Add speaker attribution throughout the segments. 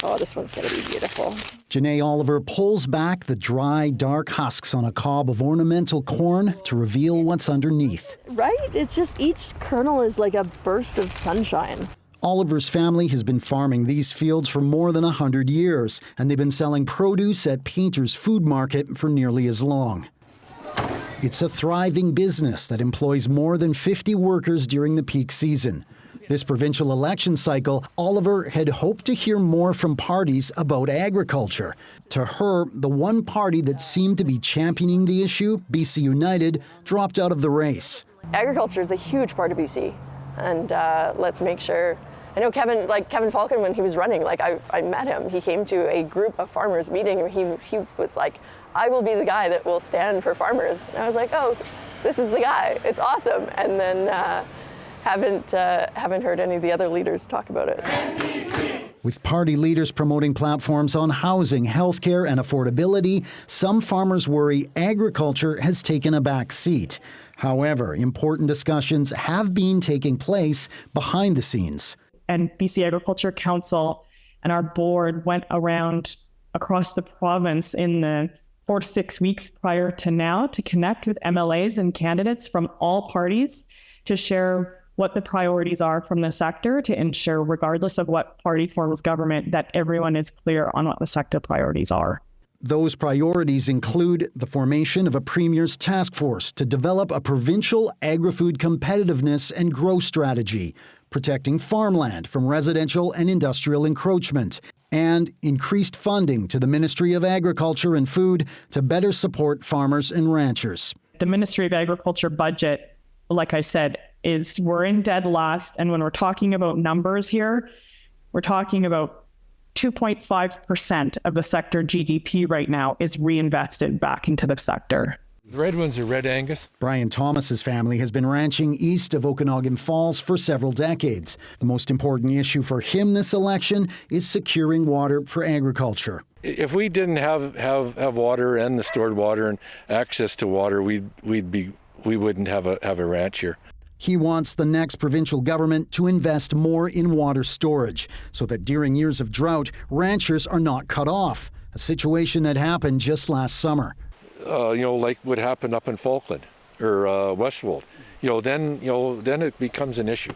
Speaker 1: Oh, this one's going to be beautiful.
Speaker 2: Janae Oliver pulls back the dry, dark husks on a cob of ornamental corn to reveal what's underneath.
Speaker 1: Right? It's just each kernel is like a burst of sunshine.
Speaker 2: Oliver's family has been farming these fields for more than 100 years, and they've been selling produce at Painter's Food Market for nearly as long. It's a thriving business that employs more than 50 workers during the peak season. This provincial election cycle, Oliver had hoped to hear more from parties about agriculture. To her, the one party that seemed to be championing the issue, BC United, dropped out of the race.
Speaker 1: Agriculture is a huge part of BC, and let's make sure. I know Kevin Falcon, when he was running, I met him. He came to a group of farmers meeting, and he was like, I will be the guy that will stand for farmers. And I was like, oh, this is the guy. It's awesome. And then haven't heard any of the other leaders talk about it.
Speaker 2: With party leaders promoting platforms on housing, healthcare, and affordability, some farmers worry agriculture has taken a back seat. However, important discussions have been taking place behind the scenes.
Speaker 3: And BC Agriculture Council and our board went around across the province in the 4 to 6 weeks prior to now to connect with MLAs and candidates from all parties to share what the priorities are from the sector to ensure, regardless of what party forms government, that everyone is clear on what the sector priorities are.
Speaker 2: Those priorities include the formation of a Premier's task force to develop a provincial agri-food competitiveness and growth strategy, protecting farmland from residential and industrial encroachment, and increased funding to the Ministry of Agriculture and Food to better support farmers and ranchers.
Speaker 3: The Ministry of Agriculture budget, like I said, we're in dead last. And when we're talking about numbers here, we're talking about 2.5% of the sector GDP right now is reinvested back into the sector.
Speaker 4: The red ones are Red Angus.
Speaker 2: Brian Thomas's family has been ranching east of Okanagan Falls for several decades. The most important issue for him this election is securing water for agriculture.
Speaker 4: If we didn't have water and the stored water and access to water, we wouldn't have a ranch here.
Speaker 2: He wants the next provincial government to invest more in water storage so that during years of drought, ranchers are not cut off, a situation that happened just last summer.
Speaker 4: Like what happened up in Falkland or Westwold, then it becomes an issue.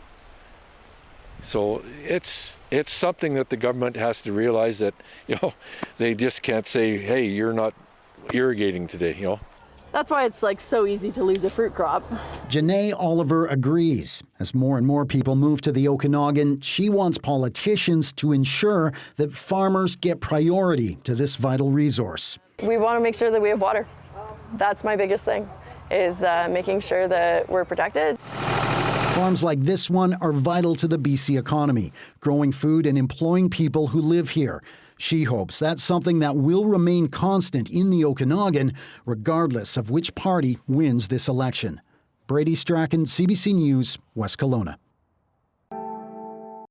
Speaker 4: So it's something that the government has to realize that, they just can't say, hey, you're not irrigating today,
Speaker 1: That's why it's so easy to lose a fruit crop.
Speaker 2: Janae Oliver agrees. As more and more people move to the Okanagan, she wants politicians to ensure that farmers get priority to this vital resource.
Speaker 1: We want to make sure that we have water. That's my biggest thing, is making sure that we're protected.
Speaker 2: Farms like this one are vital to the BC economy, growing food and employing people who live here. She hopes that's something that will remain constant in the Okanagan, regardless of which party wins this election. Brady, Strachan, CBC News, West Kelowna.